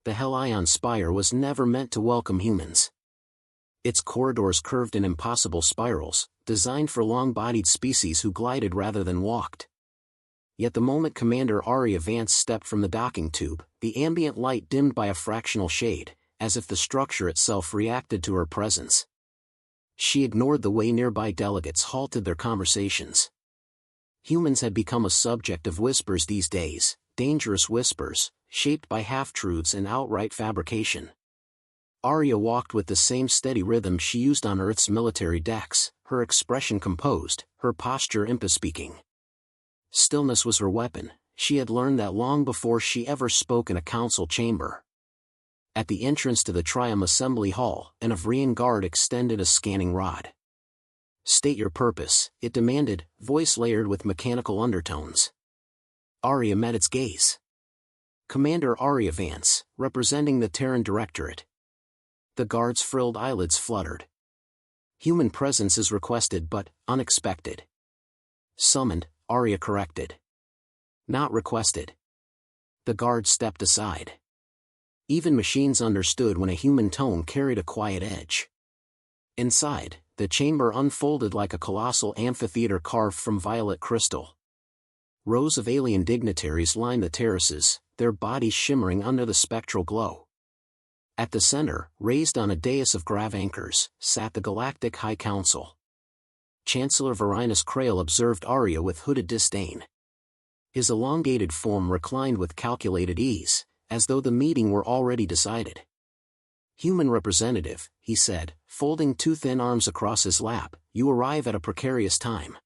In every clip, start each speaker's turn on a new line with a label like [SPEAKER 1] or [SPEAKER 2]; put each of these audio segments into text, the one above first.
[SPEAKER 1] the Hellion Spire was never meant to welcome humans. Its corridors curved in impossible spirals, designed for long-bodied species who glided rather than walked. Yet the moment Commander Aria Vance stepped from the docking tube, the ambient light dimmed by a fractional shade, as if the structure itself reacted to her presence. She ignored the way nearby delegates halted their conversations. Humans had become a subject of whispers these days, dangerous whispers, shaped by half-truths and outright fabrication. Aria walked with the same steady rhythm she used on Earth's military decks, her expression composed, her posture imperspeaking. Stillness was her weapon. She had learned that long before she ever spoke in a council chamber. At the entrance to the Triumph Assembly Hall, an Avrian guard extended a scanning rod. "State your purpose," it demanded, voice layered with mechanical undertones. Aria met its gaze. "Commander Aria Vance, representing the Terran Directorate." The guard's frilled eyelids fluttered. "Human presence is requested but unexpected." "Summoned," Aria corrected. "Not requested." The guard stepped aside. Even machines understood when a human tone carried a quiet edge. Inside, the chamber unfolded like a colossal amphitheater carved from violet crystal. Rows of alien dignitaries lined the terraces, their bodies shimmering under the spectral glow. At the center, raised on a dais of grav anchors, sat the Galactic High Council. Chancellor Varinus Krail observed Aria with hooded disdain. His elongated form reclined with calculated ease, as though the meeting were already decided. "Human representative," he said, folding two thin arms across his lap, "you arrive at a precarious time."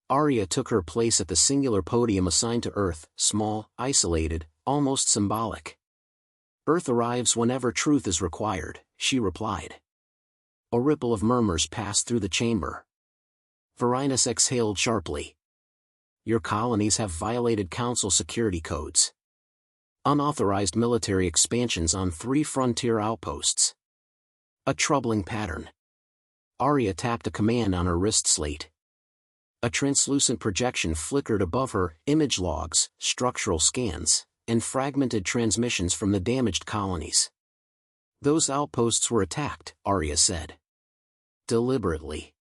[SPEAKER 1] Aria took her place at the singular podium assigned to Earth, small, isolated, almost symbolic. "Earth arrives whenever truth is required," she replied. A ripple of murmurs passed through the chamber. Varinus exhaled sharply. "Your colonies have violated Council security codes. Unauthorized military expansions on 3 frontier outposts. A troubling pattern." Aria tapped a command on her wrist slate. A translucent projection flickered above her, image logs, structural scans, and fragmented transmissions from the damaged colonies. "Those outposts were attacked," Aria said. "Deliberately.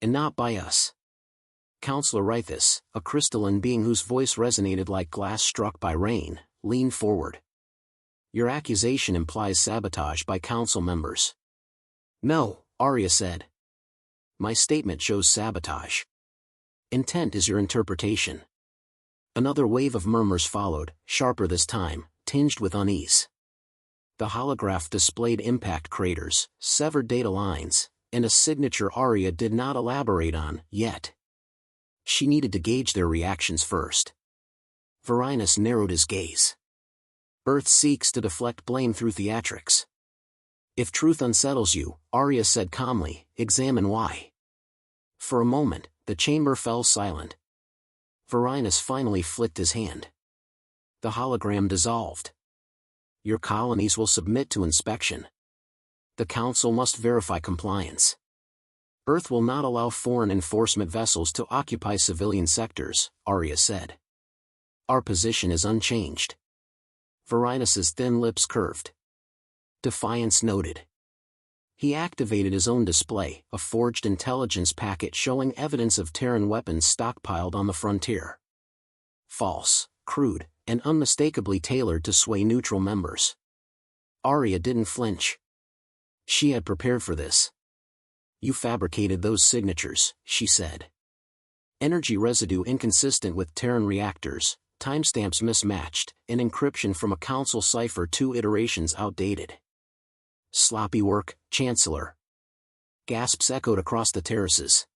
[SPEAKER 1] And not by us." Councillor Rythus, a crystalline being whose voice resonated like glass struck by rain, leaned forward. "Your accusation implies sabotage by council members." "No," Aria said. "My statement shows sabotage. Intent is your interpretation." Another wave of murmurs followed, sharper this time, tinged with unease. The holograph displayed impact craters, severed data lines, and a signature Aria did not elaborate on, yet. She needed to gauge their reactions first. Varinus narrowed his gaze. "Earth seeks to deflect blame through theatrics. If truth unsettles you," Aria said calmly, "examine why." For a moment, the chamber fell silent. Varinus finally flicked his hand. The hologram dissolved. "Your colonies will submit to inspection. The Council must verify compliance. Earth will not allow foreign enforcement vessels to occupy civilian sectors," Aria said. "Our position is unchanged." Varinus's thin lips curved. Defiance noted. He activated his own display, a forged intelligence packet showing evidence of Terran weapons stockpiled on the frontier. False, crude, and unmistakably tailored to sway neutral members. Aria didn't flinch. She had prepared for this. "You fabricated those signatures," she said. "Energy residue inconsistent with Terran reactors, timestamps mismatched, and encryption from a Council cipher 2 iterations outdated." "Sloppy work, Chancellor." Gasps echoed across the terraces.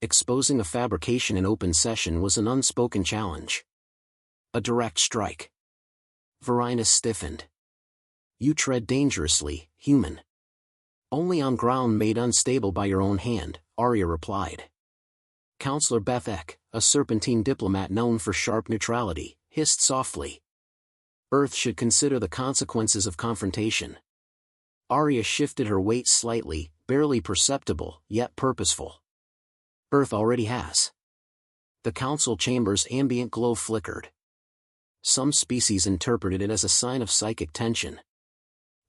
[SPEAKER 1] Exposing a fabrication in open session was an unspoken challenge. A direct strike. Varinus stiffened. "You tread dangerously, human." "Only on ground made unstable by your own hand," Aria replied. Councillor Bethek, a serpentine diplomat known for sharp neutrality, hissed softly. "Earth should consider the consequences of confrontation." Aria shifted her weight slightly, barely perceptible, yet purposeful. "Earth already has." The council chamber's ambient glow flickered. Some species interpreted it as a sign of psychic tension.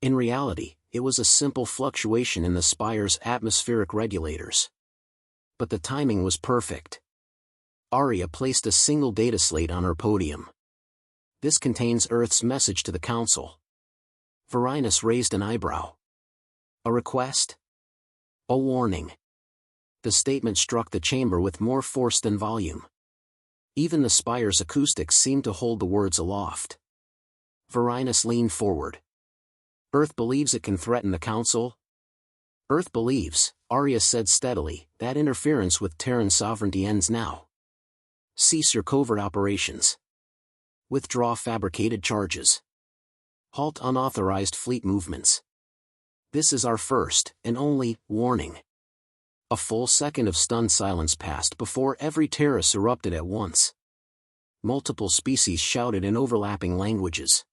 [SPEAKER 1] In reality, it was a simple fluctuation in the spire's atmospheric regulators. But the timing was perfect. Aria placed a single data slate on her podium. This contains Earth's message to the Council. Varinus raised an eyebrow. A request? A warning. The statement struck the chamber with more force than volume. Even the spire's acoustics seemed to hold the words aloft. Varinus leaned forward. Earth believes it can threaten the Council? Earth believes, Aria said steadily, that interference with Terran sovereignty ends now. Cease your covert operations. Withdraw fabricated charges. Halt unauthorized fleet movements. This is our first, and only, warning. A full second of stunned silence passed before every terrace erupted at once. Multiple species shouted in overlapping languages.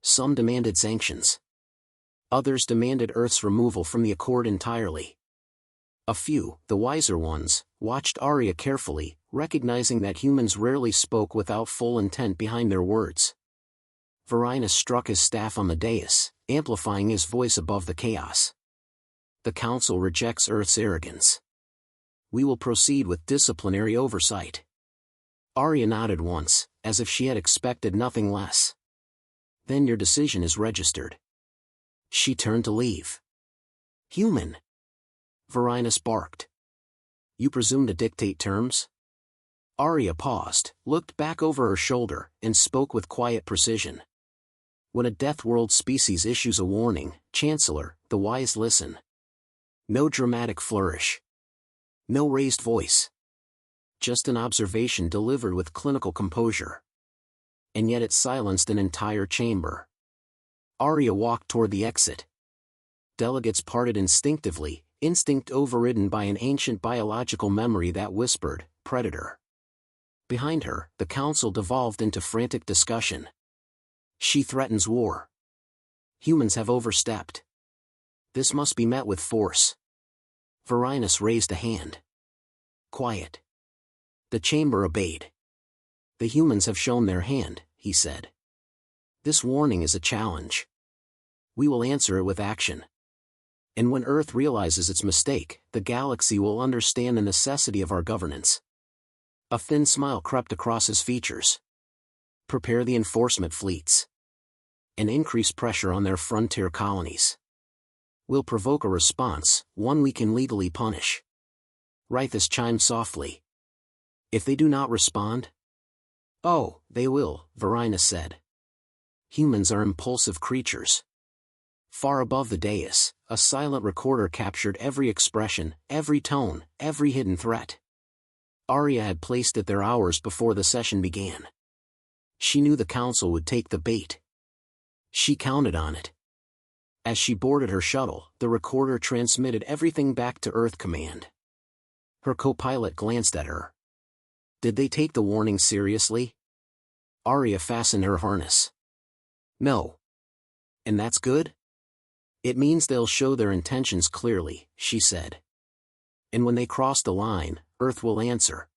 [SPEAKER 1] Some demanded sanctions. Others demanded Earth's removal from the Accord entirely. A few, the wiser ones, watched Aria carefully, recognizing that humans rarely spoke without full intent behind their words. Varinus struck his staff on the dais, amplifying his voice above the chaos. The Council rejects Earth's arrogance. We will proceed with disciplinary oversight. Aria nodded once, as if she had expected nothing less. Then your decision is registered. She turned to leave. Human! Varinus barked. You presume to dictate terms? Aria paused, looked back over her shoulder, and spoke with quiet precision. When a Death World species issues a warning, Chancellor, the wise listen. No dramatic flourish. No raised voice. Just an observation delivered with clinical composure. And yet it silenced an entire chamber. Aria walked toward the exit. Delegates parted instinctively, instinct overridden by an ancient biological memory that whispered, predator. Behind her, the Council devolved into frantic discussion. She threatens war. Humans have overstepped. This must be met with force. Varinus raised a hand. Quiet. The chamber obeyed. The humans have shown their hand, he said. This warning is a challenge. We will answer it with action. And when Earth realizes its mistake, the galaxy will understand the necessity of our governance. A thin smile crept across his features. Prepare the enforcement fleets. And increase pressure on their frontier colonies. We'll provoke a response, one we can legally punish. Rythus chimed softly. If they do not respond? Oh, they will, Varinus said. Humans are impulsive creatures. Far above the dais, a silent recorder captured every expression, every tone, every hidden threat. Aria had placed it there hours before the session began. She knew the Council would take the bait. She counted on it. As she boarded her shuttle, the recorder transmitted everything back to Earth Command. Her co-pilot glanced at her. Did they take the warning seriously? Aria fastened her harness. No. And that's good? It means they'll show their intentions clearly, she said. And when they cross the line, Earth will answer.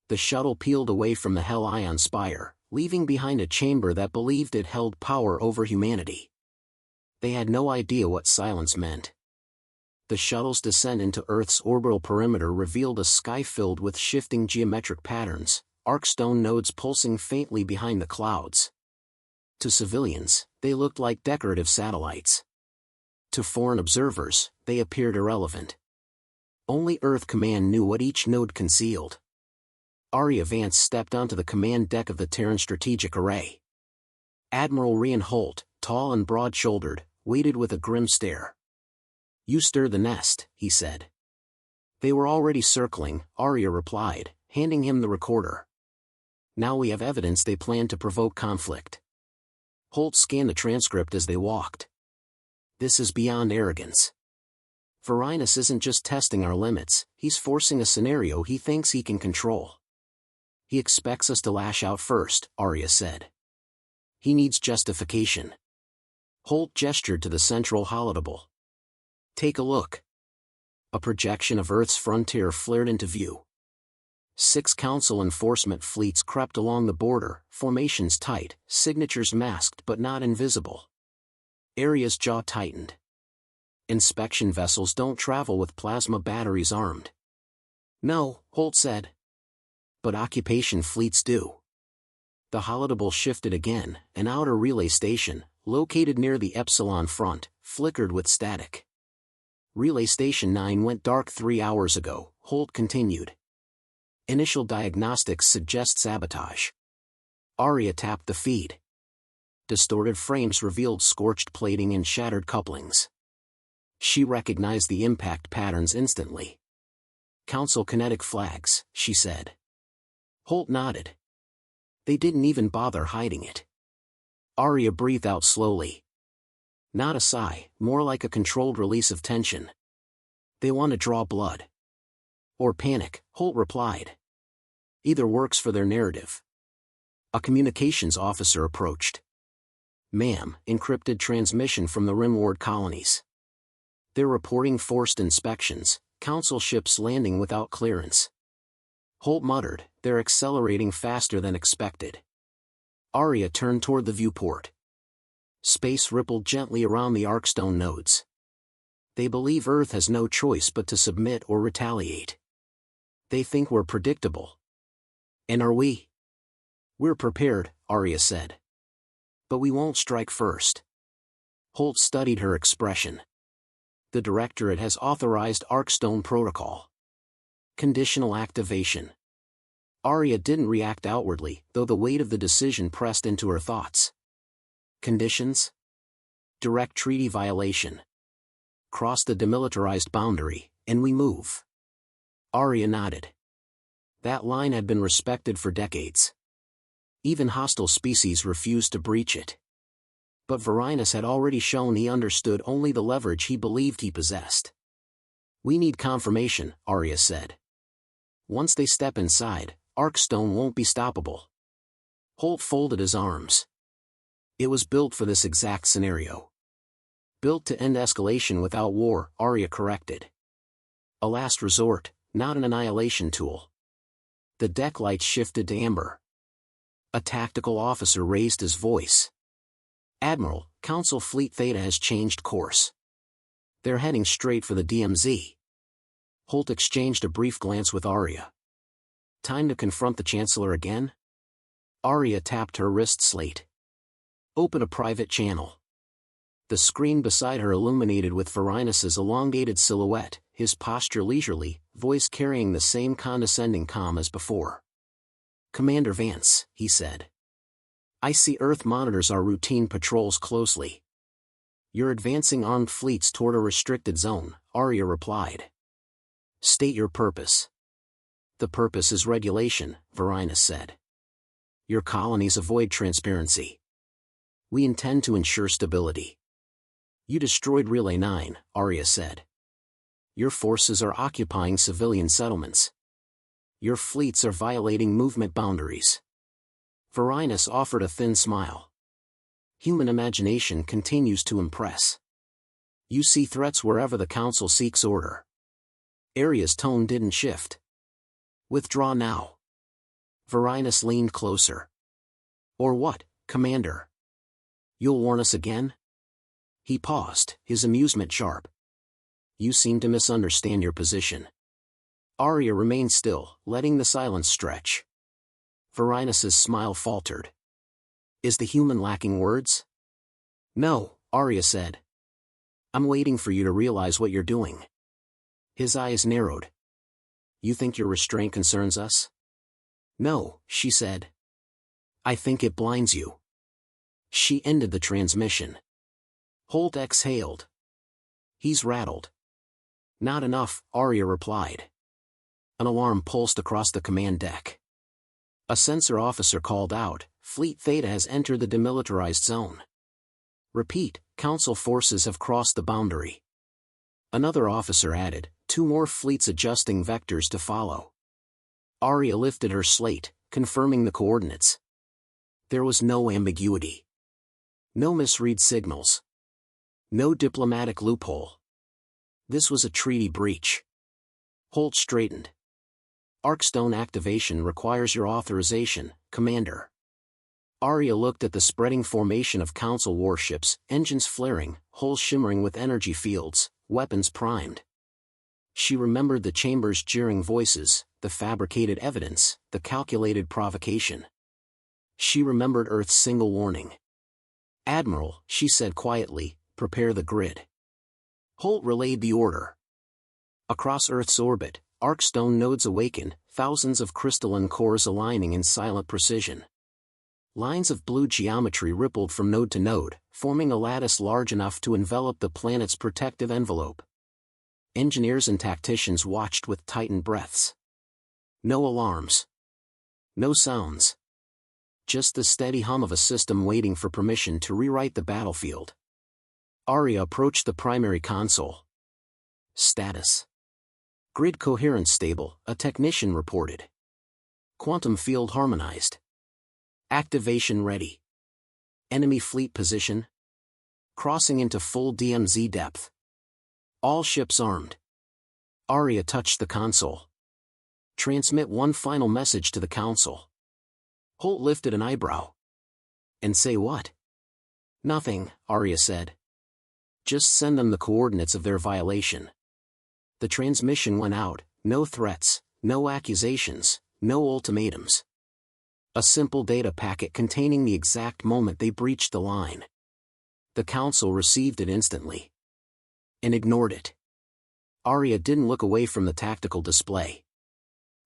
[SPEAKER 1] The shuttle peeled away from the Hell Ion Spire, leaving behind a chamber that believed it held power over humanity. They had no idea what silence meant. The shuttle's descent into Earth's orbital perimeter revealed a sky filled with shifting geometric patterns, Arcstone nodes pulsing faintly behind the clouds. To civilians, they looked like decorative satellites. To foreign observers, they appeared irrelevant. Only Earth Command knew what each node concealed. Aria Vance stepped onto the command deck of the Terran Strategic Array. Admiral Rian Holt, tall and broad-shouldered, waited with a grim stare. You stir the nest, he said. They were already circling, Aria replied, handing him the recorder. Now we have evidence they plan to provoke conflict. Holt scanned the transcript as they walked. This is beyond arrogance. Varinus isn't just testing our limits, he's forcing a scenario he thinks he can control. He expects us to lash out first, Aria said. He needs justification. Holt gestured to the central holodable. Take a look. A projection of Earth's frontier flared into view. 6 Council enforcement fleets crept along the border, formations tight, signatures masked but not invisible. Aria's jaw tightened. Inspection vessels don't travel with plasma batteries armed. No, Holt said. But occupation fleets do. The holodable shifted again, an outer relay station, located near the Epsilon front, flickered with static. Relay Station 9 went dark 3 hours ago, Holt continued. Initial diagnostics suggest sabotage. Aria tapped the feed. Distorted frames revealed scorched plating and shattered couplings. She recognized the impact patterns instantly. Council kinetic flags, she said. Holt nodded. They didn't even bother hiding it. Aria breathed out slowly. Not a sigh, more like a controlled release of tension. They want to draw blood. Or panic, Holt replied. Either works for their narrative. A communications officer approached. Ma'am, encrypted transmission from the Rimward colonies. They're reporting forced inspections, Council ships landing without clearance. Holt muttered, they're accelerating faster than expected. Aria turned toward the viewport. Space rippled gently around the Arcstone nodes. They believe Earth has no choice but to submit or retaliate. They think we're predictable. And are we? We're prepared, Aria said. But we won't strike first. Holt studied her expression. The Directorate has authorized Arcstone Protocol. Conditional activation. Aria didn't react outwardly, though the weight of the decision pressed into her thoughts. Conditions? Direct treaty violation. Cross the demilitarized boundary, and we move. Aria nodded. That line had been respected for decades. Even hostile species refused to breach it. But Varinus had already shown he understood only the leverage he believed he possessed. We need confirmation, Aria said. Once they step inside, Arcstone won't be stoppable. Holt folded his arms. It was built for this exact scenario. Built to end escalation without war, Aria corrected. A last resort, not an annihilation tool. The deck lights shifted to amber. A tactical officer raised his voice. Admiral, Council Fleet Theta has changed course. They're heading straight for the DMZ. Holt exchanged a brief glance with Aria. Time to confront the Chancellor again? Aria tapped her wrist slate. Open a private channel. The screen beside her illuminated with Varinus's elongated silhouette, his posture leisurely, voice carrying the same condescending calm as before. Commander Vance, he said. I see Earth monitors our routine patrols closely. You're advancing armed fleets toward a restricted zone, Aria replied. State your purpose. The purpose is regulation, Varinus said. Your colonies avoid transparency. We intend to ensure stability. You destroyed Relay 9, Aria said. Your forces are occupying civilian settlements. Your fleets are violating movement boundaries. Varinus offered a thin smile. Human imagination continues to impress. You see threats wherever the Council seeks order. Aria's tone didn't shift. Withdraw now. Varinus leaned closer. Or what, Commander? You'll warn us again? He paused, his amusement sharp. You seem to misunderstand your position. Aria remained still, letting the silence stretch. Varinus's smile faltered. Is the human lacking words? No, Aria said. I'm waiting for you to realize what you're doing. His eyes narrowed. You think your restraint concerns us? No, she said. I think it blinds you. She ended the transmission. Holt exhaled. He's rattled. Not enough, Aria replied. An alarm pulsed across the command deck. A sensor officer called out, Fleet Theta has entered the demilitarized zone. Repeat, Council forces have crossed the boundary. Another officer added, 2 more fleets adjusting vectors to follow. Aria lifted her slate, confirming the coordinates. There was no ambiguity. No misread signals. No diplomatic loophole. This was a treaty breach. Holt straightened. Arcstone activation requires your authorization, Commander. Aria looked at the spreading formation of Council warships, engines flaring, hulls shimmering with energy fields, weapons primed. She remembered the chamber's jeering voices, the fabricated evidence, the calculated provocation. She remembered Earth's single warning. "Admiral," she said quietly, "prepare the grid." Holt relayed the order. Across Earth's orbit, Arcstone nodes awakened, thousands of crystalline cores aligning in silent precision. Lines of blue geometry rippled from node to node, forming a lattice large enough to envelop the planet's protective envelope. Engineers and tacticians watched with tightened breaths. No alarms. No sounds. Just the steady hum of a system waiting for permission to rewrite the battlefield. Aria approached the primary console. Status. Grid coherence stable, a technician reported. Quantum field harmonized. Activation ready. Enemy fleet position. Crossing into full DMZ depth. All ships armed. Aria touched the console. Transmit one final message to the Council. Holt lifted an eyebrow. And say what? Nothing, Aria said. Just send them the coordinates of their violation. The transmission went out, no threats, no accusations, no ultimatums. A simple data packet containing the exact moment they breached the line. The Council received it instantly. And ignored it. Aria didn't look away from the tactical display.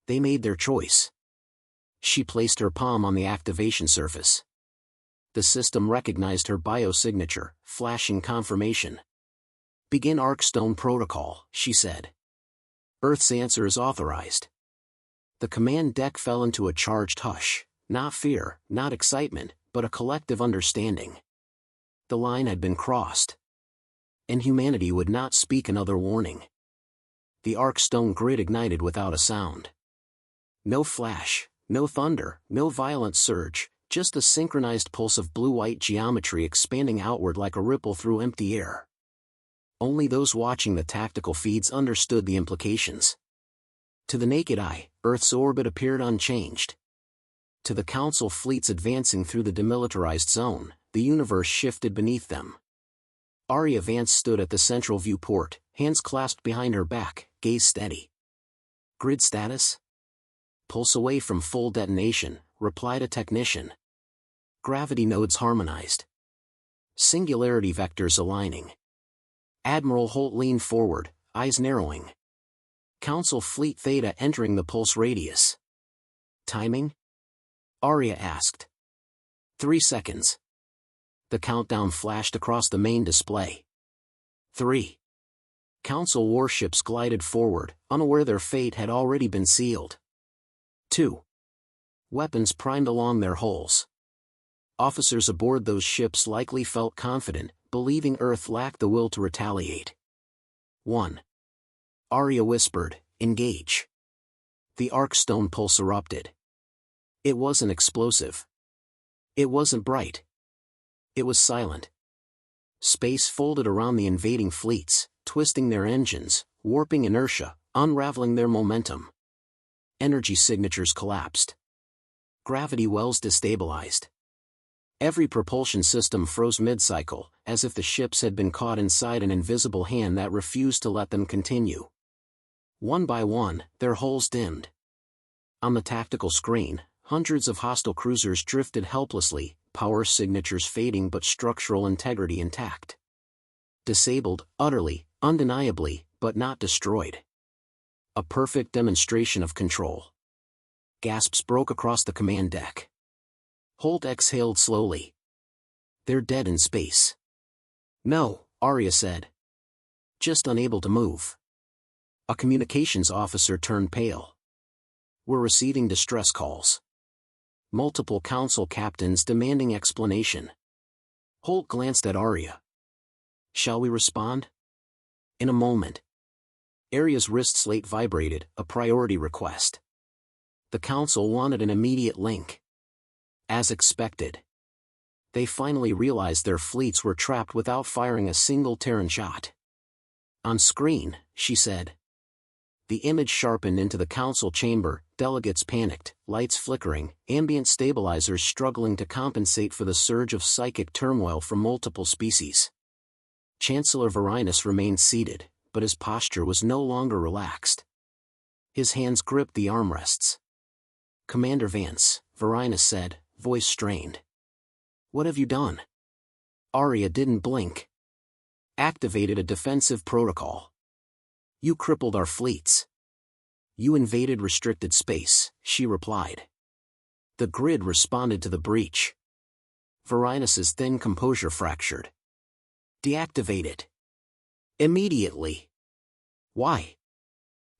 [SPEAKER 1] They made their choice. She placed her palm on the activation surface. The system recognized her biosignature, flashing confirmation. Begin Arcstone Protocol, she said. Earth's answer is authorized. The command deck fell into a charged hush, not fear, not excitement, but a collective understanding. The line had been crossed. And humanity would not speak another warning. The Arcstone grid ignited without a sound. No flash, no thunder, no violent surge, just a synchronized pulse of blue-white geometry expanding outward like a ripple through empty air. Only those watching the tactical feeds understood the implications. To the naked eye, Earth's orbit appeared unchanged. To the Council fleets advancing through the demilitarized zone, the universe shifted beneath them. Aria Vance stood at the central viewport, hands clasped behind her back, gaze steady. Grid status? Pulse away from full detonation, replied a technician. Gravity nodes harmonized. Singularity vectors aligning. Admiral Holt leaned forward, eyes narrowing. Council Fleet Theta entering the pulse radius. Timing? Aria asked. 3 seconds. The countdown flashed across the main display. 3. Council warships glided forward, unaware their fate had already been sealed. 2. Weapons primed along their hulls. Officers aboard those ships likely felt confident, believing Earth lacked the will to retaliate. 1. Aria whispered, engage. The Arcstone pulse erupted. It wasn't explosive. It wasn't bright. It was silent. Space folded around the invading fleets, twisting their engines, warping inertia, unraveling their momentum. Energy signatures collapsed. Gravity wells destabilized. Every propulsion system froze mid-cycle, as if the ships had been caught inside an invisible hand that refused to let them continue. One by one, their hulls dimmed. On the tactical screen, hundreds of hostile cruisers drifted helplessly, power signatures fading but structural integrity intact. Disabled, utterly, undeniably, but not destroyed. A perfect demonstration of control. Gasps broke across the command deck. Holt exhaled slowly. They're dead in space. No, Aria said. Just unable to move. A communications officer turned pale. We're receiving distress calls. Multiple council captains demanding explanation. Holt glanced at Aria. Shall we respond? In a moment. Aria's wrist slate vibrated, a priority request. The council wanted an immediate link. As expected. They finally realized their fleets were trapped without firing a single Terran shot. On screen, she said. The image sharpened into the council chamber, delegates panicked, lights flickering, ambient stabilizers struggling to compensate for the surge of psychic turmoil from multiple species. Chancellor Varinus remained seated, but his posture was no longer relaxed. His hands gripped the armrests. "Commander Vance," Varinus said, voice strained. "What have you done?" Aria didn't blink. "Activated a defensive protocol. You crippled our fleets. You invaded restricted space," she replied. The grid responded to the breach. Varinus's thin composure fractured. "Deactivate it. Immediately." "Why?"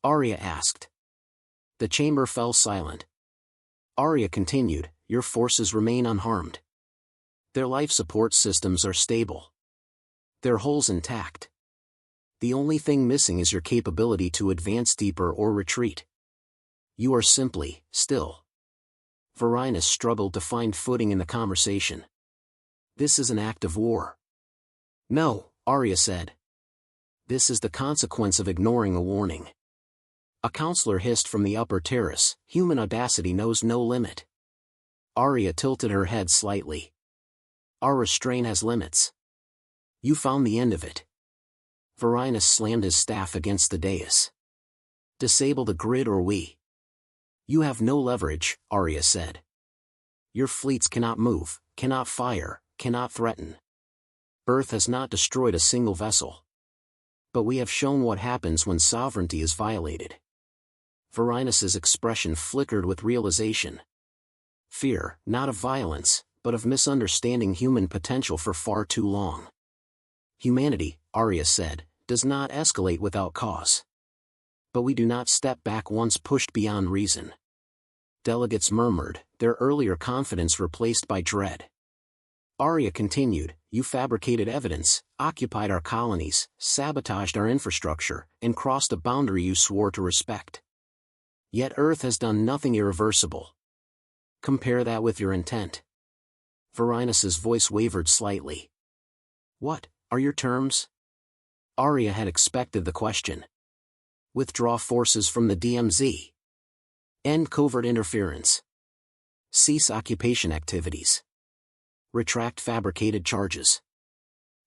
[SPEAKER 1] Aria asked. The chamber fell silent. Aria continued, "Your forces remain unharmed. Their life support systems are stable. Their hulls intact. The only thing missing is your capability to advance deeper or retreat. You are simply still." Varinus struggled to find footing in the conversation. "This is an act of war." "No," Aria said. "This is the consequence of ignoring a warning." A counselor hissed from the upper terrace, "Human audacity knows no limit." Aria tilted her head slightly. "Our restraint has limits. You found the end of it." Varinus slammed his staff against the dais. "Disable the grid or we." "You have no leverage," Aria said. "Your fleets cannot move, cannot fire, cannot threaten. Earth has not destroyed a single vessel. But we have shown what happens when sovereignty is violated." Varinus's expression flickered with realization. Fear, not of violence, but of misunderstanding human potential for far too long. "Humanity," Aria said, "does not escalate without cause. But we do not step back once pushed beyond reason." Delegates murmured, their earlier confidence replaced by dread. Aria continued, "You fabricated evidence, occupied our colonies, sabotaged our infrastructure, and crossed a boundary you swore to respect. Yet Earth has done nothing irreversible. Compare that with your intent." Varinus's voice wavered slightly. "What are your terms?" Aria had expected the question. "Withdraw forces from the DMZ. End covert interference. Cease occupation activities. Retract fabricated charges.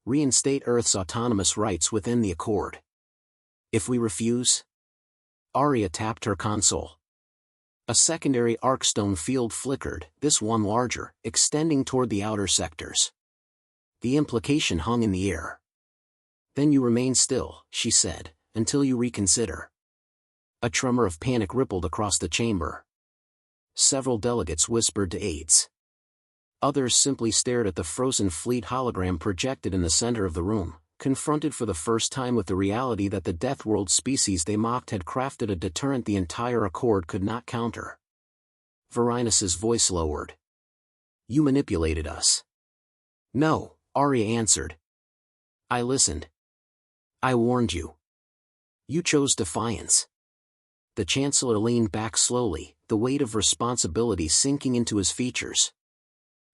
[SPEAKER 1] Reinstate Earth's autonomous rights within the Accord. If we refuse?" Aria tapped her console. A secondary Arcstone field flickered, this one larger, extending toward the outer sectors. The implication hung in the air. "Then you remain still," she said, "until you reconsider." A tremor of panic rippled across the chamber. Several delegates whispered to aides. Others simply stared at the frozen fleet hologram projected in the center of the room, confronted for the first time with the reality that the Death World species they mocked had crafted a deterrent the entire Accord could not counter. Varinus's voice lowered. "You manipulated us." "No," Aria answered. "I listened. I warned you. You chose defiance." The Chancellor leaned back slowly, the weight of responsibility sinking into his features.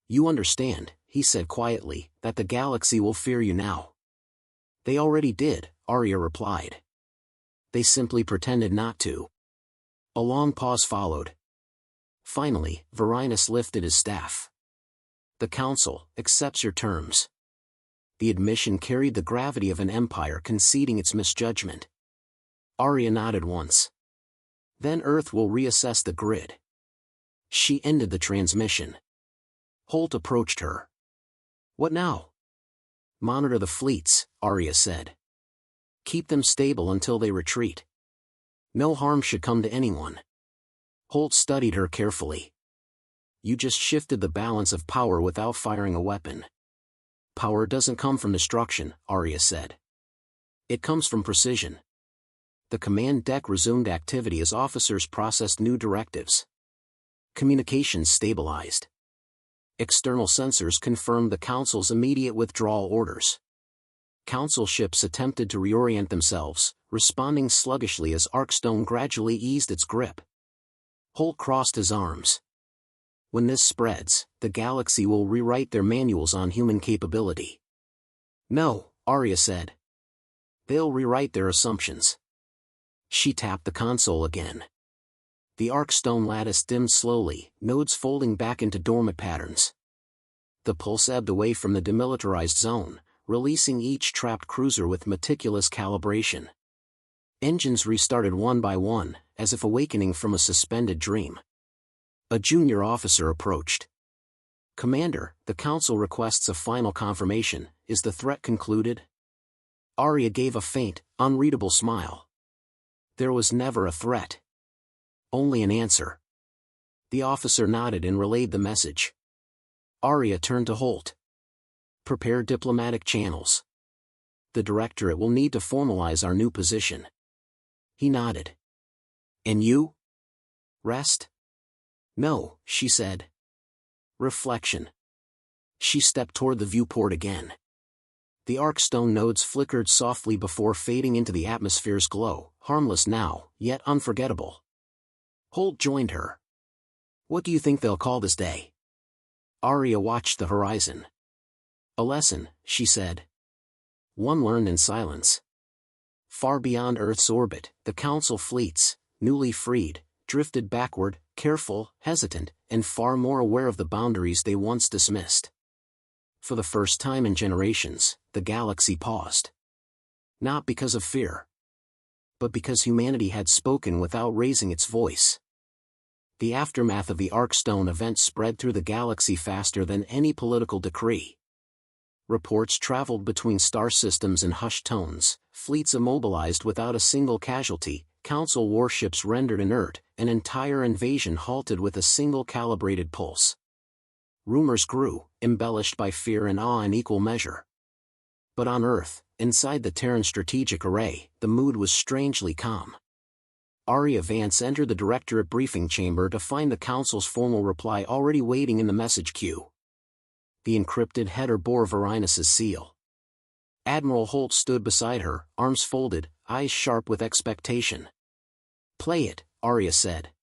[SPEAKER 1] "You understand," he said quietly, "that the galaxy will fear you now." "They already did," Aria replied. "They simply pretended not to." A long pause followed. Finally, Varinus lifted his staff. "The Council accepts your terms." The admission carried the gravity of an empire conceding its misjudgment. Aria nodded once. "Then Earth will reassess the grid." She ended the transmission. Holt approached her. "What now?" "Monitor the fleets," Aria said. "Keep them stable until they retreat. No harm should come to anyone." Holt studied her carefully. "You just shifted the balance of power without firing a weapon." "Power doesn't come from destruction," Aria said. "It comes from precision." The command deck resumed activity as officers processed new directives. Communications stabilized. External sensors confirmed the Council's immediate withdrawal orders. Council ships attempted to reorient themselves, responding sluggishly as Arcstone gradually eased its grip. Holt crossed his arms. "When this spreads, the galaxy will rewrite their manuals on human capability." "No," Aria said. "They'll rewrite their assumptions." She tapped the console again. The Arcstone lattice dimmed slowly, nodes folding back into dormant patterns. The pulse ebbed away from the demilitarized zone, releasing each trapped cruiser with meticulous calibration. Engines restarted one by one, as if awakening from a suspended dream. A junior officer approached. "Commander, the Council requests a final confirmation. Is the threat concluded?" Aria gave a faint, unreadable smile. There was never a threat. Only an answer. The officer nodded and relayed the message. Aria turned to Holt. "Prepare diplomatic channels. The Directorate will need to formalize our new position." He nodded. "And you?" "Rest?" "No," she said. Reflection. She stepped toward the viewport again. The Arcstone nodes flickered softly before fading into the atmosphere's glow, harmless now, yet unforgettable. Holt joined her. "What do you think they'll call this day?" Aria watched the horizon. "A lesson," she said. "One learned in silence." Far beyond Earth's orbit, the Council fleets, newly freed, drifted backward, careful, hesitant, and far more aware of the boundaries they once dismissed. For the first time in generations, the galaxy paused. Not because of fear, but because humanity had spoken without raising its voice. The aftermath of the Arcstone event spread through the galaxy faster than any political decree. Reports traveled between star systems in hushed tones, fleets immobilized without a single casualty, Council warships rendered inert, an entire invasion halted with a single calibrated pulse. Rumors grew, embellished by fear and awe in equal measure. But on Earth, inside the Terran strategic array, the mood was strangely calm. Aria Vance entered the Directorate briefing chamber to find the Council's formal reply already waiting in the message queue. The encrypted header bore Varinus's seal. Admiral Holt stood beside her, arms folded, eyes sharp with expectation. "Play it," Aria said.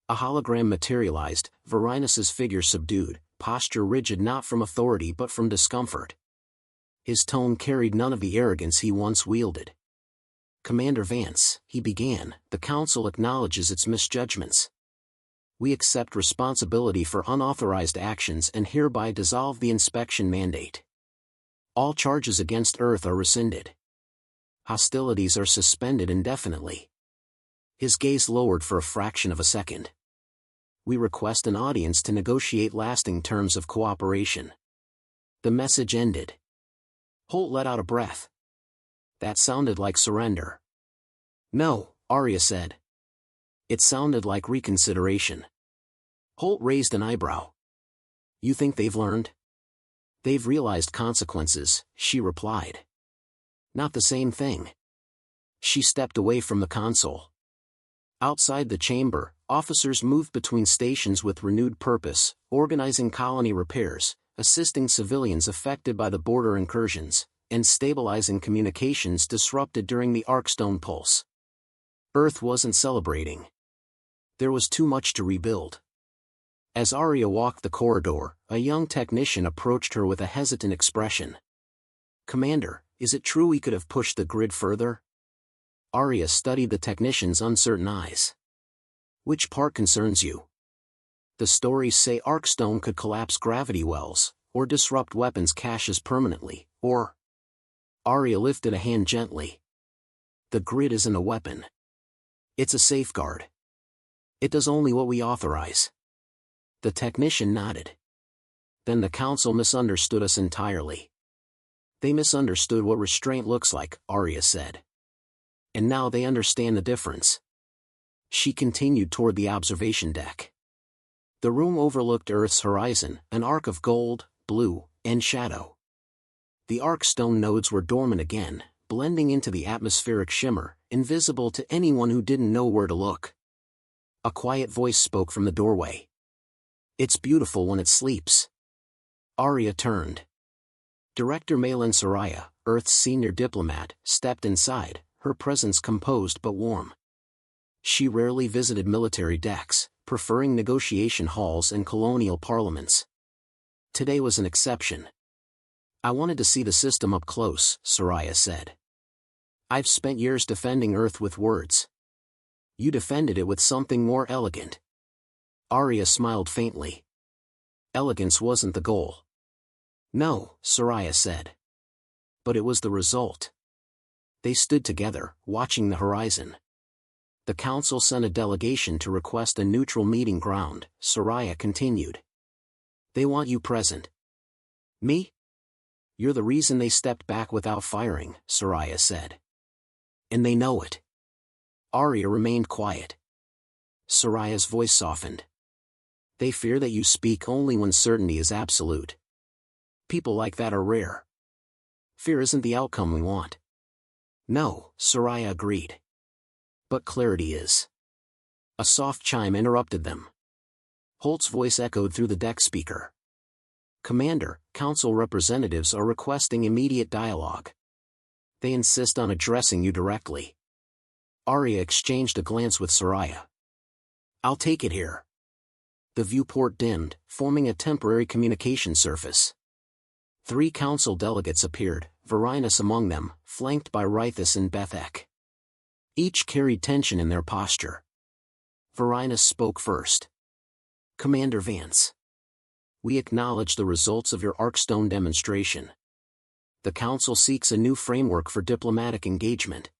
[SPEAKER 1] A hologram materialized, Varinus's figure subdued, posture rigid not from authority but from discomfort. His tone carried none of the arrogance he once wielded. "Commander Vance," he began, "the Council acknowledges its misjudgments. We accept responsibility for unauthorized actions and hereby dissolve the inspection mandate. All charges against Earth are rescinded. Hostilities are suspended indefinitely." His gaze lowered for a fraction of a second. "We request an audience to negotiate lasting terms of cooperation." The message ended. Holt let out a breath. That sounded like surrender. "No," Aria said. It sounded like reconsideration. Holt raised an eyebrow. "You think they've learned?" "They've realized consequences," she replied. "Not the same thing." She stepped away from the console. Outside the chamber, officers moved between stations with renewed purpose, organizing colony repairs, assisting civilians affected by the border incursions, and stabilizing communications disrupted during the Arcstone pulse. Earth wasn't celebrating. There was too much to rebuild. As Aria walked the corridor, a young technician approached her with a hesitant expression. "Commander, is it true we could have pushed the grid further?" Aria studied the technician's uncertain eyes. "Which part concerns you?" "The stories say Arcstone could collapse gravity wells, or disrupt weapons caches permanently, or..." Aria lifted a hand gently. "The grid isn't a weapon. It's a safeguard. It does only what we authorize." The technician nodded. "Then the Council misunderstood us entirely." "They misunderstood what restraint looks like," Aria said. "And now they understand the difference." She continued toward the observation deck. The room overlooked Earth's horizon, an arc of gold, blue, and shadow. The Arcstone nodes were dormant again, blending into the atmospheric shimmer, invisible to anyone who didn't know where to look. A quiet voice spoke from the doorway. "It's beautiful when it sleeps." Aria turned. Director Malin Soraya, Earth's senior diplomat, stepped inside, her presence composed but warm. She rarely visited military decks, preferring negotiation halls and colonial parliaments. Today was an exception. "I wanted to see the system up close," Soraya said. I've spent years defending Earth with words. You defended it with something more elegant. Aria smiled faintly. Elegance wasn't the goal. No, Soraya said. But it was the result. They stood together, watching the horizon. The council sent a delegation to request a neutral meeting ground, Soraya continued. They want you present. Me? You're the reason they stepped back without firing, Soraya said. And they know it. Aria remained quiet. Soraya's voice softened. They fear that you speak only when certainty is absolute. People like that are rare. Fear isn't the outcome we want. No, Soraya agreed. But clarity is. A soft chime interrupted them. Holt's voice echoed through the deck speaker. Commander, council representatives are requesting immediate dialogue. They insist on addressing you directly. Aria exchanged a glance with Soraya. I'll take it here. The viewport dimmed, forming a temporary communication surface. 3 council delegates appeared, Varinus among them, flanked by Rythus and Bethek. Each carried tension in their posture. Varinus spoke first. Commander Vance. We acknowledge the results of your Arcstone demonstration. The Council seeks a new framework for diplomatic engagement.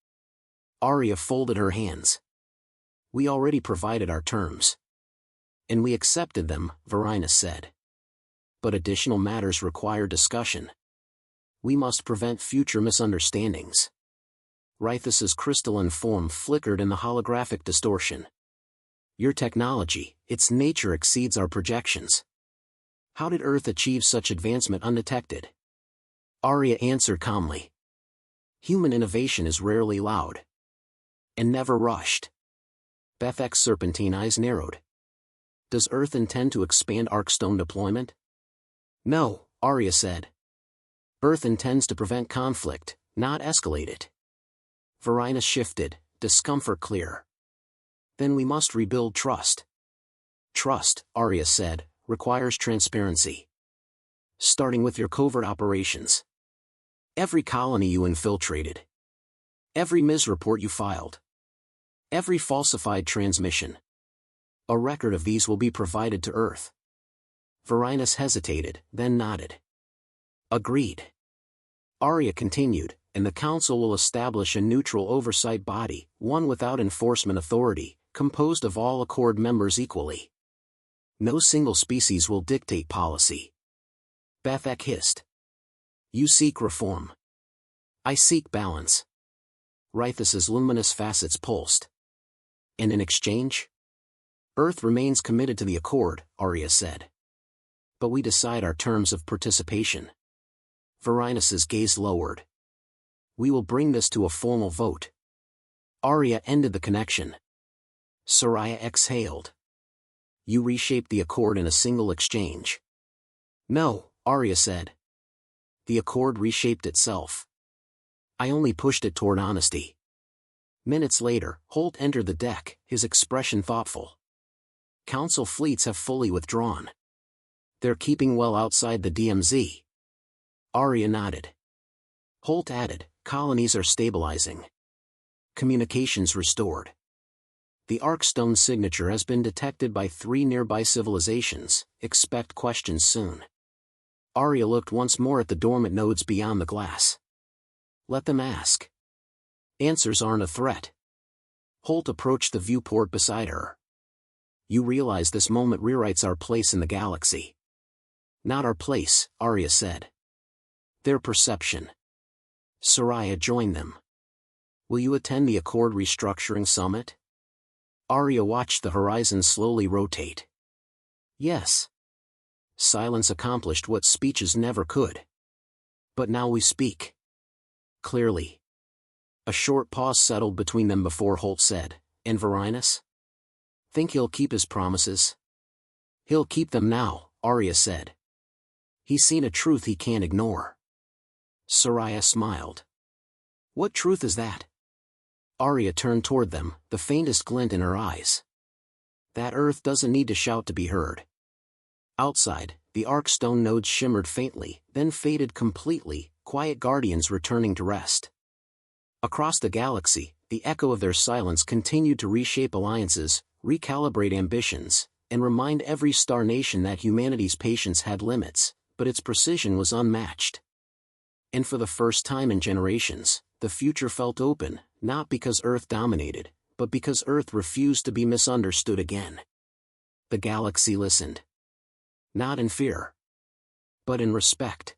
[SPEAKER 1] Aria folded her hands. We already provided our terms. And we accepted them, Varinus said. But additional matters require discussion. We must prevent future misunderstandings. Rythus's crystalline form flickered in the holographic distortion. Your technology, its nature exceeds our projections. How did Earth achieve such advancement undetected? Aria answered calmly. Human innovation is rarely loud. And never rushed. Bethek's serpentine eyes narrowed. Does Earth intend to expand Arcstone deployment? No, Aria said. Earth intends to prevent conflict, not escalate it. Varinus shifted, discomfort clear. Then we must rebuild trust. Trust, Aria said, requires transparency. Starting with your covert operations. Every colony you infiltrated. Every misreport you filed. Every falsified transmission. A record of these will be provided to Earth. Varinus hesitated, then nodded. Agreed. Aria continued, and the Council will establish a neutral oversight body, one without enforcement authority, composed of all Accord members equally. No single species will dictate policy. Bethek hissed. You seek reform. I seek balance. Rythus's luminous facets pulsed. And in exchange? Earth remains committed to the Accord, Aria said. But we decide our terms of participation. Varinus's gaze lowered. We will bring this to a formal vote. Aria ended the connection. Soraya exhaled. You reshaped the Accord in a single exchange. No, Aria said. The Accord reshaped itself. I only pushed it toward honesty. Minutes later, Holt entered the deck, his expression thoughtful. Council fleets have fully withdrawn. They're keeping well outside the DMZ. Aria nodded. Holt added, colonies are stabilizing. Communications restored. The Arcstone signature has been detected by 3 nearby civilizations, expect questions soon. Aria looked once more at the dormant nodes beyond the glass. Let them ask. Answers aren't a threat. Holt approached the viewport beside her. You realize this moment rewrites our place in the galaxy. Not our place, Aria said. Their perception. Soraya joined them. Will you attend the Accord Restructuring Summit? Aria watched the horizon slowly rotate. Yes. Silence accomplished what speeches never could. But now we speak. Clearly. A short pause settled between them before Holt said, and Varinus? Think he'll keep his promises? He'll keep them now, Aria said. He's seen a truth he can't ignore. Soraya smiled. What truth is that? Aria turned toward them, the faintest glint in her eyes. That Earth doesn't need to shout to be heard. Outside, the Arcstone nodes shimmered faintly, then faded completely, quiet guardians returning to rest. Across the galaxy, the echo of their silence continued to reshape alliances, recalibrate ambitions, and remind every star nation that humanity's patience had limits, but its precision was unmatched. And for the first time in generations, the future felt open, not because Earth dominated, but because Earth refused to be misunderstood again. The galaxy listened. Not in fear, but in respect.